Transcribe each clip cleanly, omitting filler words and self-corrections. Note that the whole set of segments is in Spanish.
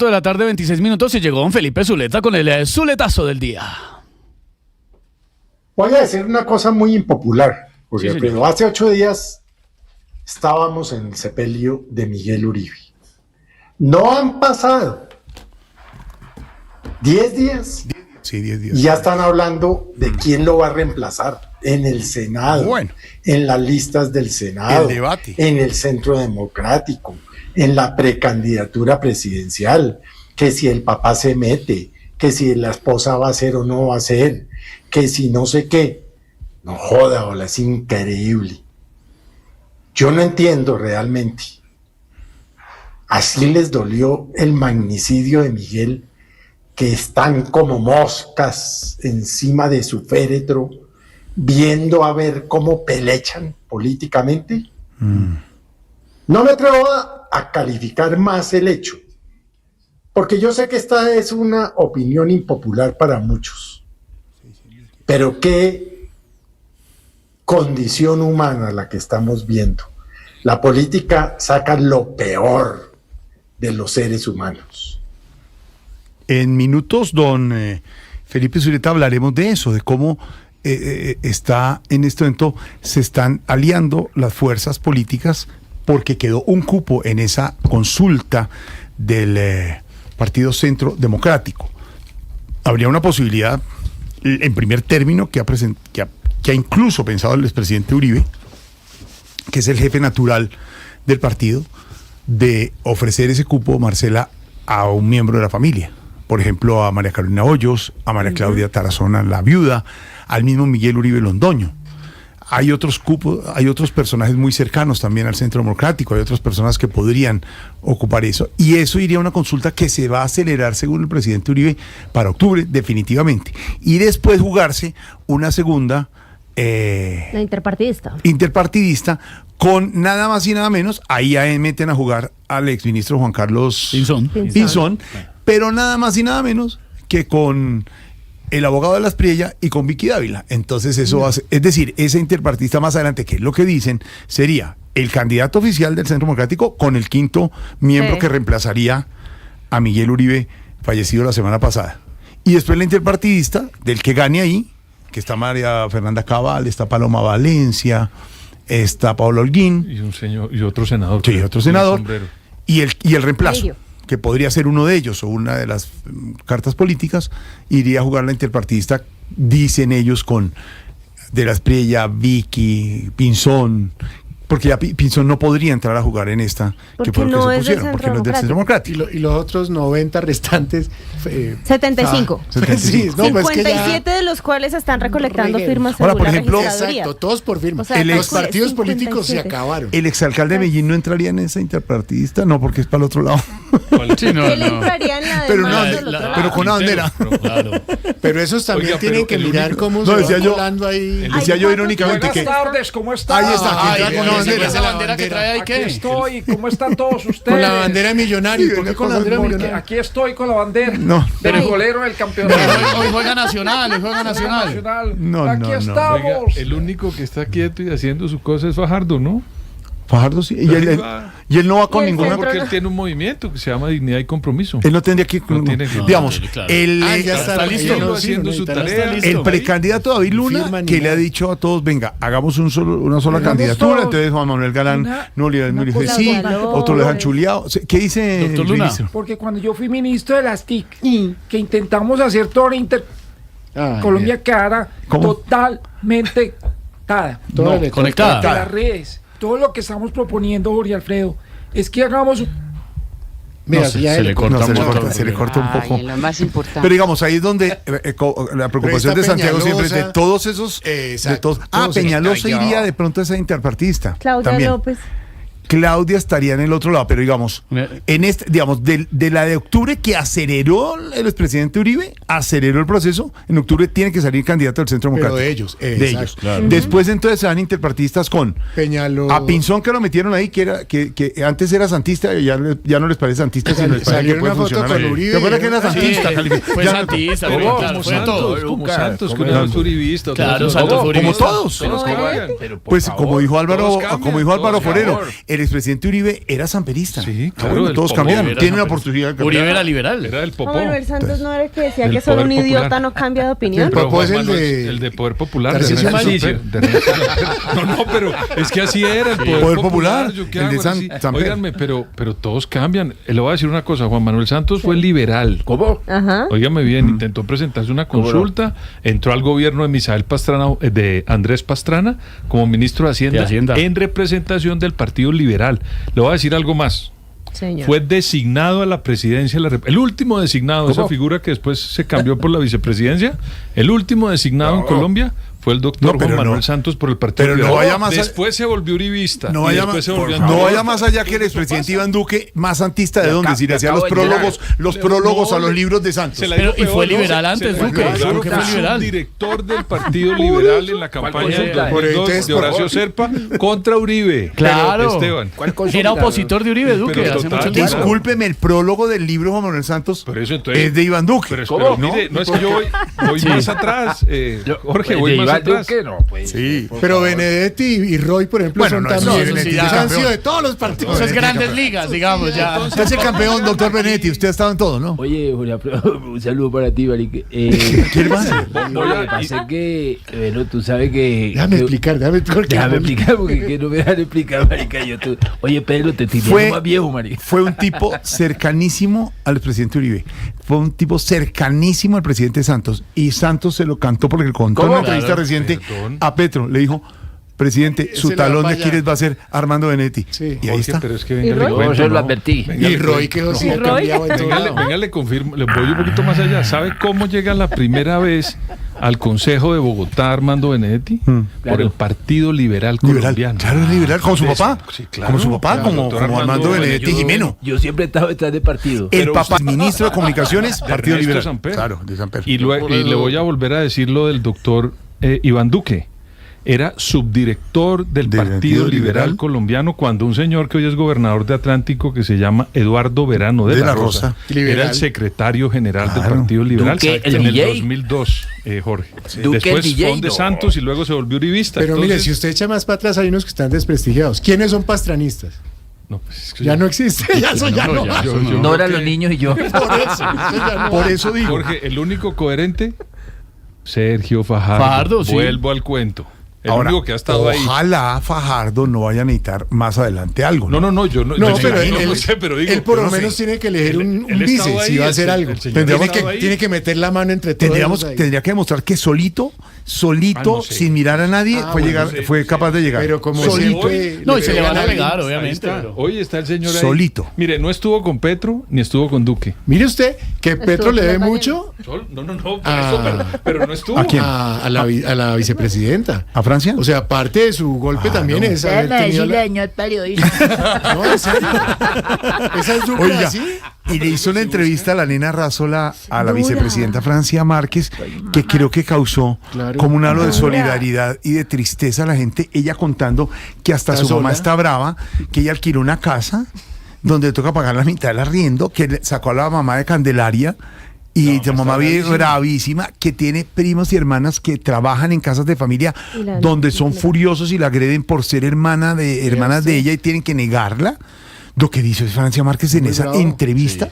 De la tarde, 26 minutos, y llegó don Felipe Zuleta con el Zuletazo del día. Voy a decir una cosa muy impopular, porque Sí, pero hace 8 días estábamos en el sepelio de Miguel Uribe. No han pasado 10 días. Sí, 10 días. Y ya están hablando de quién lo va a reemplazar en el Senado, Bueno. en las listas del Senado, El debate. en el Centro Democrático, en la precandidatura presidencial, que si el papá se mete, que si la esposa va a ser o no va a ser, que si no sé qué. No joda, hola, es increíble. Yo no entiendo realmente. Así les dolió el magnicidio de Miguel, que están como moscas encima de su féretro, viendo a ver cómo pelechan políticamente. No me atrevo a calificar más el hecho, porque yo sé que esta es una opinión impopular para muchos, pero qué condición humana la que estamos viendo. La política saca lo peor de los seres humanos. En minutos, don Felipe Zuleta, hablaremos de eso, de cómo está en este momento, se están aliando las fuerzas políticas porque quedó un cupo en esa consulta del Partido Centro Democrático. Habría una posibilidad, en primer término, que ha incluso pensado el expresidente Uribe, que es el jefe natural del partido, de ofrecer ese cupo, Marcela, a un miembro de la familia. Por ejemplo, a María Carolina Hoyos, a María Claudia Tarazona, la viuda, al mismo Miguel Uribe Londoño. Hay otros cupos, hay otros personajes muy cercanos también al Centro Democrático, hay otras personas que podrían ocupar eso. Y eso iría a una consulta que se va a acelerar, según el presidente Uribe, para octubre, definitivamente. Y después jugarse una segunda... la interpartidista, con nada más y nada menos, ahí meten a jugar al exministro Juan Carlos Pinzón, pero nada más y nada menos que con el abogado de la Aspriella y con Vicky Dávila. Entonces eso hace, es decir, esa interpartidista más adelante, que es lo que dicen, sería el candidato oficial del Centro Democrático con el quinto miembro que reemplazaría a Miguel Uribe, fallecido la semana pasada. Y después la interpartidista, del que gane ahí, que está María Fernanda Cabal, está Paloma Valencia, está Pablo Holguín. Y otro senador. Sí, otro senador. Y el reemplazo, que podría ser uno de ellos o una de las cartas políticas, iría a jugar la interpartidista, dicen ellos, con de la Aspriella, Vicky, Pinzón, porque ya Pinzón no podría entrar a jugar en esta, que fue lo que se pusieron, porque no es del Centro Democrático. Y los otros 90 restantes... 75. 75. Sí, no, 57 de los cuales están recolectando firmas Ahora, según por la ejemplo, registraduría. Exacto, todos por firma. O sea, Los partidos 57. políticos se acabaron. ¿El exalcalde de Medellín no entraría en esa interpartidista? No, porque es para el otro lado. Sí, no, Él no. entraría en la de Pero manos no, del otro lado. pero con una bandera. Claro. Pero esos también Oiga, tienen pero que el mirar único- cómo No, se decía van yo- volando ahí. Decía yo irónicamente que... Buenas tardes, ¿cómo están? Ahí está, que entra con la bandera. Esa bandera que trae ahí, Aquí ¿qué? estoy, ¿cómo están todos ustedes? Con la bandera millonaria. Sí, ¿Por qué venga con la con bandera las millonaria? Aquí estoy con la bandera No. del Ay. golero del campeonato Hoy juega Nacional, hoy juega Nacional. No, Aquí no, no. estamos. Oiga, el único que está quieto y haciendo su cosa es Fajardo, ¿no? Fajardo sí. Y él no va con Y el ninguna... centro Porque él no. tiene un movimiento que se llama Dignidad y Compromiso. Él no tendría que... No tiene que- digamos, claro. el... Ya Está listo, ya no, haciendo sí, su está tarea. listo. El precandidato David Luna, Firma ni que le ha nada. dicho a todos, venga, hagamos una sola Hagamos candidatura. todos. Entonces Juan Manuel Galán no le una dice cosa sí, López. otros lo dejan chuleado. ¿Qué dice Doctor el Luna? ministro? Porque cuando yo fui ministro de las TIC, que intentamos hacer toda Ah, Colombia quedara ¿Cómo? totalmente conectada. Todo No, conectada. De las redes. Todo lo que estamos proponiendo, Jorge Alfredo, es que hagamos Mira, No, ya se le corta No, se le mucho. corta, se le corta un poco. Ay, lo más importante. Pero digamos, ahí es donde la preocupación de está Santiago siempre es de Peñalosa. todos esos... Exacto. de todos. Peñalosa Ay, ya. iría de pronto a esa interpartista. Claudia también. López. Claudia estaría en el otro lado, pero digamos, en este, digamos, de la de octubre que aceleró el expresidente Uribe, aceleró el proceso, en octubre tiene que salir candidato del Centro Pero Democrático. de ellos, De exacto. ellos. Claro. Después entonces se dan interpartistas con Peñalosa. a Pinzón, que lo metieron ahí, que antes era santista, y ya no les parece santista, sino les parece Salió que puede una foto funcionar. con ahí. Uribe. ¿Te acuerdas que era santista? Fue Ya- santista, Como, claro, como fue Santos, todo. como Santos, que como- uno es uribista. otro Claro, es- Santos Como fue uribista. todos. Todos que vayan. Pues como dijo Álvaro, todos cambian, como dijo Álvaro todos, por Forero, favor. el expresidente Uribe era samperista. Sí, claro, Bueno, el todos Popó cambiaron. era Tiene la samperista. oportunidad de cambiar. Uribe era liberal. Era el Popó. Juan Manuel Santos no era el que decía Del que solo un Poder idiota Popular. no cambia de opinión. Pero Popó es Juan el Manuel, de- el de Poder Popular. Tarcisio de Ernesto Malicio. Samper, de Ernesto Samper. No, pero es que así era el Poder, Poder Popular. Popular, ¿Yo qué el de hago? San- Así, Samper. óiganme, pero todos cambian. Le voy a decir una cosa. Juan Manuel Santos fue liberal. ¿Cómo? Ajá. Óigame bien, intentó presentarse una consulta, entró al gobierno de Misael Pastrana, de Andrés Pastrana, como ministro de Hacienda, en representación del Partido Liberal. Le voy a decir algo más. Señor. Fue designado a la presidencia de la República. El último designado, esa figura que después se cambió por la vicepresidencia, el último designado en Colombia fue el doctor No, pero Juan Manuel no. Santos por el Partido Pero no Liberal. vaya más Después se volvió uribista. No y vaya, después se volvió no antiuribista. vaya más allá que el expresidente Iván Duque, más santista de dónde, si le hacía acabo los de llegar. prólogos No, a los le- libros de Santos. Se la Pero, hizo y fue peor, ¿no? liberal Se antes, la hizo Duque. peor. Claro que fue liberal. Director del Partido Liberal en la campaña del consulta? 2002 Entonces, de Horacio Serpa contra Uribe. Claro. Pero, Esteban. ¿Cuál consulta? Era opositor de Uribe Duque Pero hace total, mucho tiempo. Discúlpeme, el prólogo del libro Juan Manuel Santos Por eso, entonces, es de Iván Duque. Pero mire, no es que yo voy más atrás. Jorge, voy más atrás. No, pues. Sí, Pero Benedetti y Roy, por ejemplo, Bueno, son no, eso también. sí, Benedetti Ellos es han campeón. sido de todos los partidos. Eso es grandes ligas, digamos, ya. Usted es el campeón, doctor Benetti. Usted ha estado en todo, ¿no? Oye, Julián, un saludo para ti, marica. ¿Quién más? Lo que pasa es que, bueno, tú sabes que... Déjame explicar, déjame explicar, porque que no me dejan explicar, marica. Oye, Pedro, te tiré Fue- más viejo, marica. Fue un tipo cercanísimo al presidente Uribe. Fue un tipo cercanísimo al presidente Santos. Y Santos se lo cantó porque le contó en una entrevista Claro, reciente perdón. a Petro. Le dijo, presidente, su Se la talón va de allá. Aquiles va a ser Armando Benedetti. Sí. Y ahí Jorge, está. pero es que ¿Y venga, le Roy? cuento, Yo se lo no. advertí. Venga, Y le Roy, cuento. que eso sí ¿Y ha Roy? cambiado en todo Venga, lado. venga, le confirmo, le voy un poquito más allá. ¿Sabe cómo llega la primera vez al Consejo de Bogotá Armando Benedetti? Por Claro. el Partido Liberal Liberal. Colombiano. Claro, es liberal, como su papá. Sí, claro. Como su papá, Claro, como, doctor como Armando Armando Benedetti Yo- Jimeno. Yo siempre he estado detrás de partido. El Pero papá, usted- ministro de Comunicaciones, Partido Ernesto Liberal. Samper. Claro, de Samper. Y le voy a volver a decir lo del doctor Iván Duque. Era subdirector del Del Partido Partido Liberal Liberal Colombiano cuando un señor que hoy es gobernador de Atlántico que se llama Eduardo Verano de la Rosa Liberal. era el secretario general Claro. del Partido Liberal Duque, el en el DJ. 2002, Jorge. Duque, el Después DJ, fue un de no. Santos y luego se volvió uribista. Pero mire, Entonces- si usted echa más para atrás, hay unos que están desprestigiados. ¿Quiénes son pastranistas? No, pues es que Ya no existe. Ya eso ya no. ya, yo- eso yo- No eran que- los niños y yo. Por eso ya no. Por eso digo. Jorge, el único coherente, Sergio Fajardo. Fajardo, sí. Vuelvo al cuento. El Ahora, único que ha estado ahí. ojalá Fajardo no vaya a necesitar más adelante algo. No, yo no. No, yo pero no él, sé, pero digo, él por yo lo no sé. menos tiene que elegir un Él vice estaba si ahí, va a el hacer se- algo. el señor estaba ahí. Tiene que meter la mano entre todos. Tendría que demostrar que solito, no sé. sin mirar a nadie, fue capaz de llegar. Pero como solito. siempre, No, y se le pegan van a alguien. alegar, Ahí obviamente. está. pero- Hoy está el señor ahí. Solito. Mire, no estuvo con Petro ni estuvo con Duque. Mire usted que Petro le con debe las mucho No, por Ah. eso, pero no estuvo. ¿A quién? a la vicepresidenta. ¿A Francia? O sea, parte de su golpe también es haber tenido la... señor periodista. No, en serio. Esa es su Oiga, así. y le hizo una entrevista a la nena Razola, a la vicepresidenta Francia Márquez, que creo que causó Claro. como un halo de solidaridad y de tristeza a la gente. Ella contando que hasta ¿Está su mamá sola? está brava, que ella alquiló una casa donde toca pagar la mitad del arriendo, que le sacó a la mamá de Candelaria. Y su mamá vive bravísima, que tiene primos y hermanas que trabajan en casas de familia Y la- donde son y la- furiosos y la agreden por ser hermanas de ella y tienen que negarla. Lo que dice Francia Márquez en Muy esa bravo. entrevista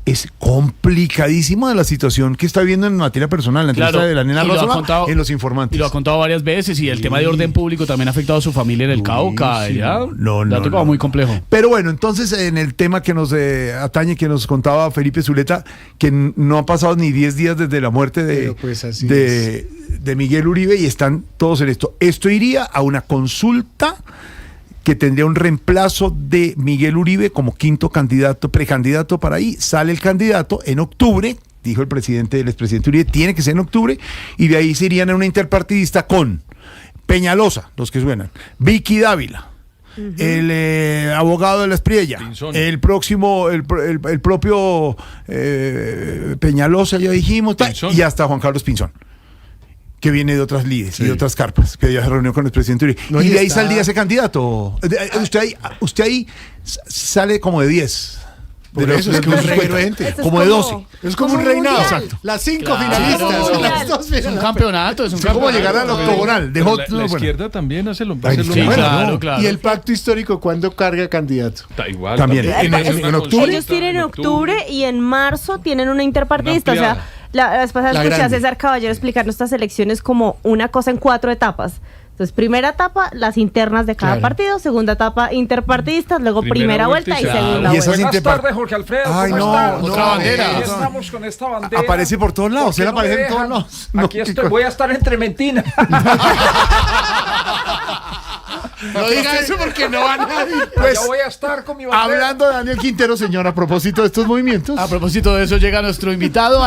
es complicadísimo de la situación que está viviendo en materia personal. La entrevista Claro, de la nena y lo ha Rosola contado- en Los Informantes. Y lo ha contado varias veces y el tema de orden público también ha afectado a su familia en el Cauca. Ya, No, le ha tocado muy complejo. Pero bueno, entonces en el tema que nos atañe, que nos contaba Felipe Zuleta, que no ha pasado ni 10 días desde la muerte Pero pues así de Miguel Uribe y están todos en esto. Esto iría a una consulta que tendría un reemplazo de Miguel Uribe como quinto candidato, precandidato para ahí. Sale el candidato en octubre, dijo el expresidente Uribe, tiene que ser en octubre, y de ahí se irían a una interpartidista con Peñalosa, los que suenan, Vicky Dávila, el abogado de la Espriella, Pinzón. el propio Peñalosa, ya dijimos, Pinzón. y hasta Juan Carlos Pinzón, que viene de otras lides y de otras carpas, que ya se reunió con el presidente Uribe. No, y y de ahí está- saldría ese candidato. Usted ahí sale como de 10. Por eso es que un regruente. Esto Como de 12. Es como un un reinado. mundial. Exacto. Las 5 Claro. finalistas. Mundial. Las 2 Es un finalistas. campeonato, es un Es como campeonato. llegar al octogonal. Pero la Bueno. izquierda también hace lo Ay, mismo. Sí, Bueno, claro, no. claro. Y el pacto histórico, ¿cuándo carga candidato? Está igual. También. En octubre? Ellos tienen en octubre y en marzo tienen una interpartidista. O Una sea, la vez pasada La escuché a grande. César Caballero explicar nuestras elecciones como una cosa en 4 etapas. Entonces, primera etapa, las internas de cada Claro. partido. Segunda etapa, interpartidistas. Luego primera vuelta y se- segunda Y esas vuelta. Buenas tardes, Jorge Alfredo. Ay, ¿Cómo no, estás? no, Otra bandera. Aquí estamos con esta bandera. Aparece por todos lados, ¿Por qué él no me aparece en todos dejan? lados. No, Aquí qué estoy, cosa. voy a estar entre Mentina. No diga eso porque no van a... Pues, voy a estar con mi bandera. Hablando de Daniel Quintero, señor, a propósito de estos movimientos. A propósito de eso, llega nuestro invitado.